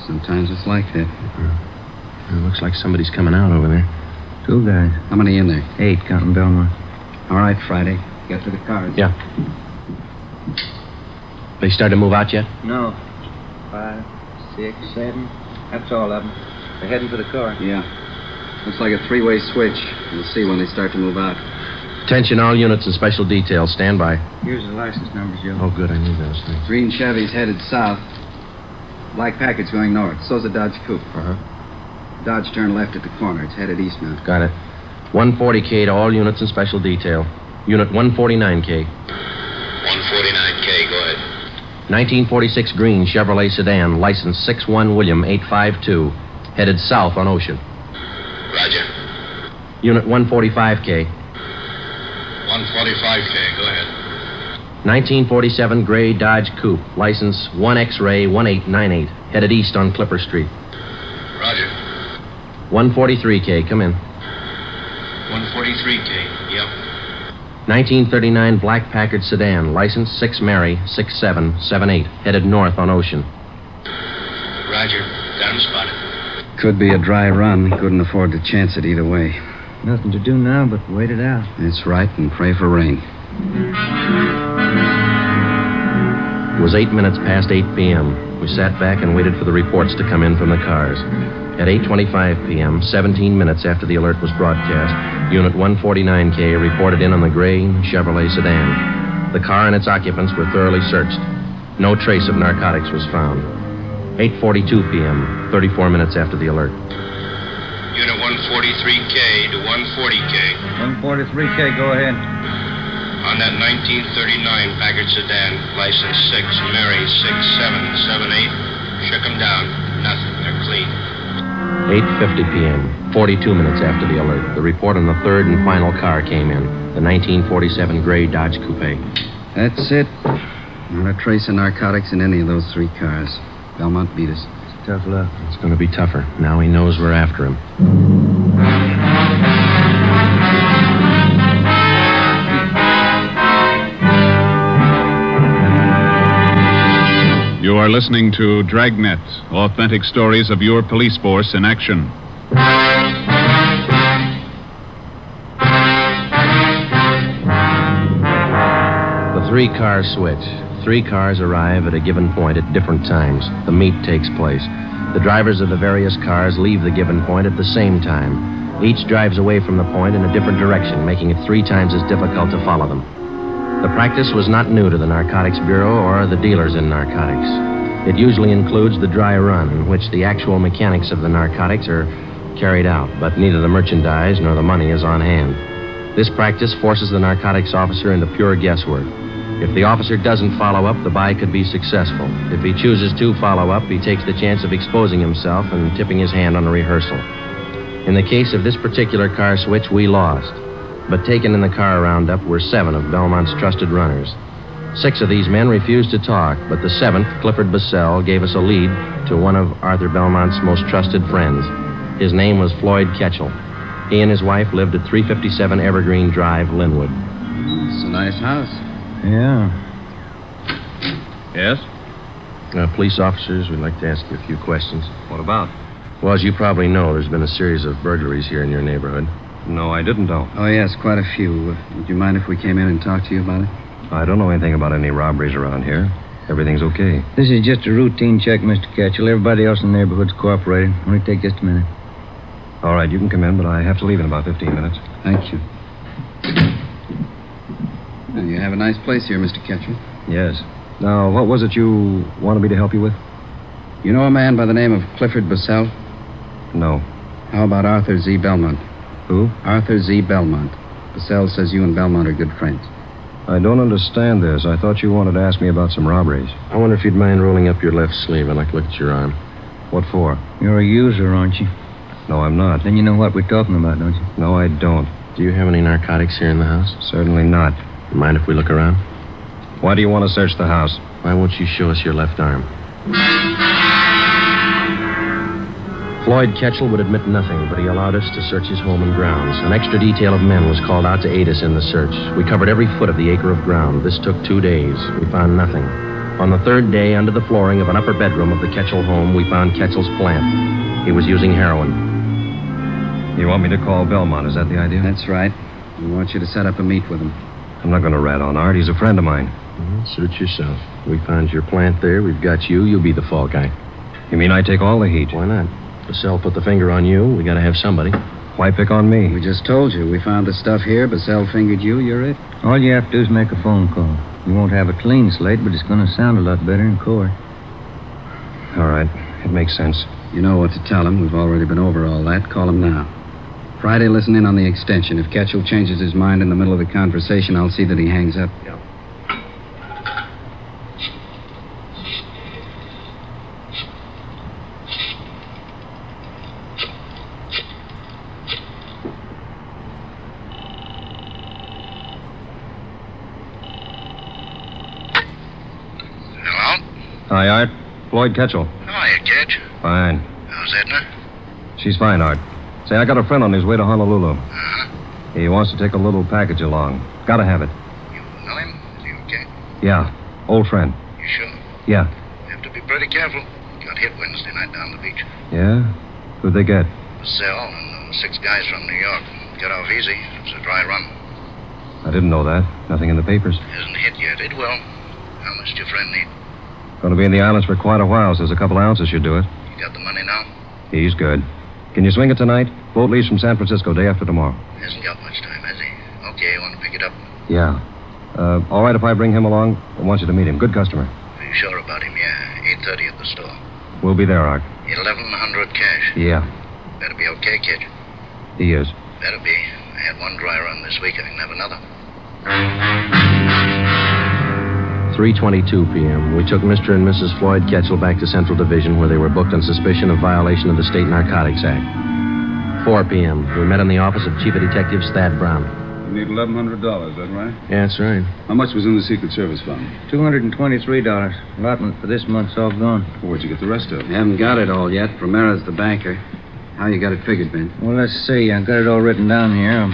Sometimes it's like that. It looks like somebody's coming out over there. 2 guys. How many in there? 8, counting Belmont. All right, Friday. Get to the cars. Yeah. They started to move out yet? No. 5, 6, 7. That's all of them. They're heading for the car. Yeah. Looks like a 3-way switch. We'll see when they start to move out. Attention, all units and special details. Stand by. Here's the license numbers, Joe. Oh, good. I need those things. Green Chevy's headed south. Black Packard's going north. So's a Dodge Coupe. Uh-huh. Dodge turned left at the corner. It's headed east now. Got it. 140K to all units and special detail. Unit 149K. 149K, go ahead. 1946 green Chevrolet sedan, license 61 William 852, headed south on Ocean. Roger. Unit 145K. 145K, go ahead. 1947 gray Dodge Coupe, license 1 X-ray 1898, headed east on Clipper Street. Roger. 143K, come in. 143K, yep. 1939 black Packard sedan, license 6 Mary 6778, headed north on Ocean. Roger. Got him spotted. Could be a dry run. Couldn't afford to chance it either way. Nothing to do now but wait it out. That's right, and pray for rain. It was 8 minutes past 8 p.m. We sat back and waited for the reports to come in from the cars. At 8:25 p.m., 17 minutes after the alert was broadcast, Unit 149K reported in on the gray Chevrolet sedan. The car and its occupants were thoroughly searched. No trace of narcotics was found. 8:42 p.m., 34 minutes after the alert. Unit 143K to 140K. 143K, go ahead. On that 1939 Packard sedan, license 6 Mary 6778. Shook them down. Nothing. They're clean. 8:50 p.m., 42 minutes after the alert, the report on the third and final car came in, the 1947 gray Dodge Coupe. That's it. Not a trace of narcotics in any of those 3 cars. Belmont beat us. Tough luck. It's going to be tougher. Now he knows we're after him. You are listening to Dragnet, authentic stories of your police force in action. The 3 cars switch. 3 cars arrive at a given point at different times. The meet takes place. The drivers of the various cars leave the given point at the same time. Each drives away from the point in a different direction, making it 3 times as difficult to follow them. The practice was not new to the Narcotics Bureau or the dealers in narcotics. It usually includes the dry run, in which the actual mechanics of the narcotics are carried out, but neither the merchandise nor the money is on hand. This practice forces the narcotics officer into pure guesswork. If the officer doesn't follow up, the buy could be successful. If he chooses to follow up, he takes the chance of exposing himself and tipping his hand on a rehearsal. In the case of this particular car switch, we lost. But taken in the car roundup were 7 of Belmont's trusted runners. 6 of these men refused to talk, but the 7th, Clifford Bassell, gave us a lead to one of Arthur Belmont's most trusted friends. His name was Floyd Ketchel. He and his wife lived at 357 Evergreen Drive, Linwood. It's a nice house. Yeah. Yes? Police officers, we'd like to ask you a few questions. What about? Well, as you probably know, there's been a series of burglaries here in your neighborhood. No, I didn't know. Oh, yes, quite a few. Would you mind if we came in and talked to you about it? I don't know anything about any robberies around here. Everything's okay. This is just a routine check, Mr. Ketchel. Everybody else in the neighborhood's cooperating. Only take just a minute. All right, you can come in, but I have to leave in about 15 minutes. Thank you. Well, you have a nice place here, Mr. Ketchel. Yes. Now, what was it you wanted me to help you with? You know a man by the name of Clifford Bassell? No. How about Arthur Z. Belmont? Who? Arthur Z. Belmont. Bassell says you and Belmont are good friends. I don't understand this. I thought you wanted to ask me about some robberies. I wonder if you'd mind rolling up your left sleeve. I'd like to look at your arm. What for? You're a user, aren't you? No, I'm not. Then you know what we're talking about, don't you? No, I don't. Do you have any narcotics here in the house? Certainly not. Mind if we look around? Why do you want to search the house? Why won't you show us your left arm? Floyd Ketchel would admit nothing, but he allowed us to search his home and grounds. An extra detail of men was called out to aid us in the search. We covered every foot of the acre of ground. This took 2 days. We found nothing. On the third day, under the flooring of an upper bedroom of the Ketchel home, we found Ketchel's plant. He was using heroin. You want me to call Belmont, is that the idea? That's right. We want you to set up a meet with him. I'm not going to rat on Art. He's a friend of mine. Suit yourself. We found your plant there. We've got you. You'll be the fall guy. You mean I take all the heat? Why not? Basel put the finger on you. We got to have somebody. Why pick on me? We just told you. We found the stuff here. Basel fingered you. You're it. All you have to do is make a phone call. You won't have a clean slate, but it's going to sound a lot better in court. All right. It makes sense. You know what to tell him. We've already been over all that. Call him now. Friday, listen in on the extension. If Ketchel changes his mind in the middle of the conversation, I'll see that he hangs up. Yeah. Hello? Hi, Art. Floyd Ketchel. How are you, Ketch? Fine. How's Edna? She's fine, Art. Say, I got a friend on his way to Honolulu. Uh-huh. He wants to take a little package along. Gotta have it. You know him? Is he okay? Yeah. Old friend. You sure? Yeah. You have to be pretty careful. Got hit Wednesday night down the beach. Yeah? Who'd they get? Basel and 6 guys from New York. Got off easy. It was a dry run. I didn't know that. Nothing in the papers. Isn't hit yet. It will. How much do your friend need? Going to be in the islands for quite a while, says a couple ounces should do it. You got the money now? He's good. Can you swing it tonight? Boat leaves from San Francisco day after tomorrow. Hasn't got much time, has he? Okay, want to pick it up? Yeah. All right if I bring him along? I want you to meet him. Good customer. Are you sure about him? Yeah. 8:30 at the store. We'll be there, Art. 1,100 cash. Yeah. Better be okay, kid. He is. Better be. I had one dry run this week. I can have another. 3:22 p.m. We took Mr. and Mrs. Floyd Ketchel back to Central Division, where they were booked on suspicion of violation of the State Narcotics Act. 4 p.m. We met in the office of Chief of Detectives Thad Brown. You need $1,100, is that right? Yeah, that's right. How much was in the Secret Service fund? $223. Allotment for this month's all gone. Where'd you get the rest of it? You haven't got it all yet. Primera's the banker. How you got it figured, Ben? Well, let's see. I got it all written down here.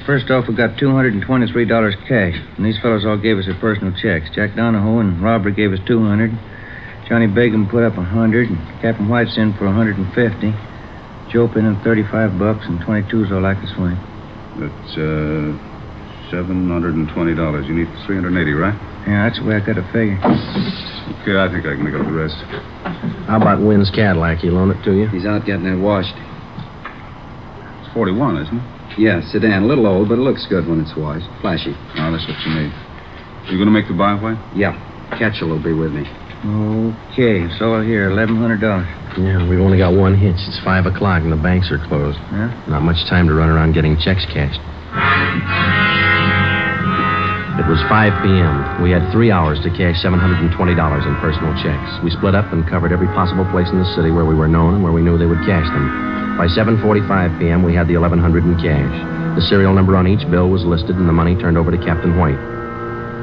First off, we got $223 cash. And these fellows all gave us their personal checks. Jack Donahoe and Robert gave us $200. Johnny Begum put up $100. And Captain White's in for $150. Joe put in $35, and 22's all I could swing. That's, $720. You need $380, right? Yeah, that's the way I got to figure. Okay, I think I can make up the rest. How about Wynn's Cadillac? He loan it to you? He's out getting it washed. It's 41, isn't it? Yeah, sedan. A little old, but it looks good when it's washed. Flashy. Oh, that's what you need. You going to make the byway? Yeah. Ketchel will be with me. Okay, it's all here. $1,100. Yeah, we've only got one hitch. It's 5 o'clock and the banks are closed. Yeah? Not much time to run around getting checks cashed. It was 5 p.m. We had 3 hours to cash $720 in personal checks. We split up and covered every possible place in the city where we were known and where we knew they would cash them. By 7:45 p.m., we had the $1,100 in cash. The serial number on each bill was listed and the money turned over to Captain White.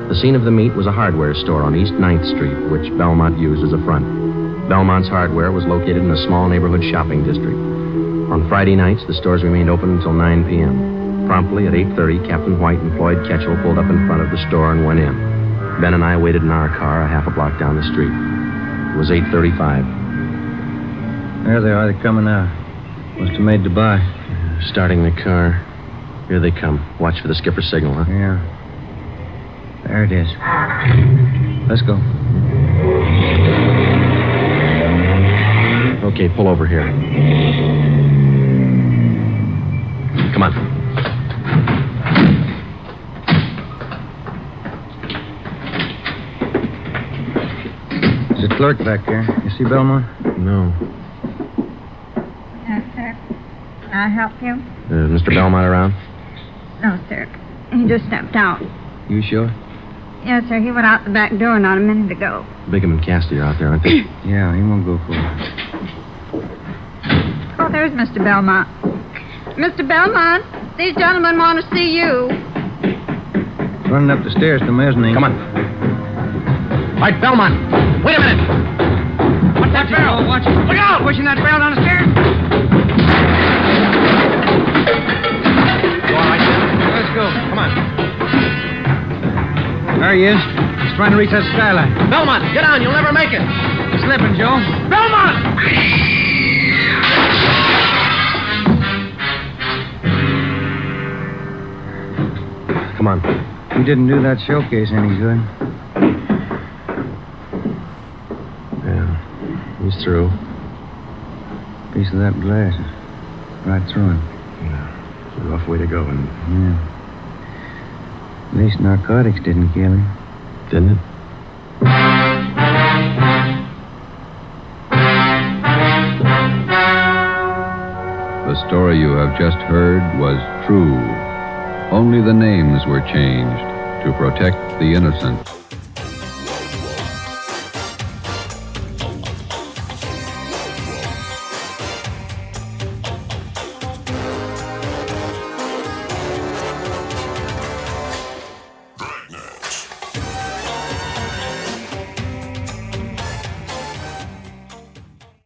The scene of the meet was a hardware store on East 9th Street, which Belmont used as a front. Belmont's hardware was located in a small neighborhood shopping district. On Friday nights, the stores remained open until 9 p.m. Promptly at 8:30, Captain White and Floyd Ketchel pulled up in front of the store and went in. Ben and I waited in our car a half a block down the street. It was 8:35. There they are. They're coming out. Must have made the buy. Starting the car. Here they come. Watch for the skipper's signal, huh? Yeah. There it is. Let's go. Okay, pull over here. Come on. There's a clerk back there. You see Belmont? No. Yes, sir. Can I help you? Is Mr. Belmont around? No, sir. He just stepped out. You sure? Yes, sir. He went out the back door not a minute ago. Bigham and Cassidy are out there, aren't they? Yeah, he won't go for it. Oh, there's Mr. Belmont. Mr. Belmont, these gentlemen want to see you. Running up the stairs to the mezzanine. Come on. right, Belmont. Wait a minute. What's that barrel? Watch it. Look out! Pushing that barrel down the stairs. You all right, Jim? Let's go. Come on. There he is. He's trying to reach that skylight. Belmont, get on. You'll never make it. He's slipping, Joe. Belmont! Come on. You didn't do that showcase any good. Yeah. He's through. Piece of that glass is right through him. Yeah. It's a rough way to go, and Yeah. At least narcotics didn't kill him. didn't it? The story you have just heard was true. Only the names were changed to protect the innocent.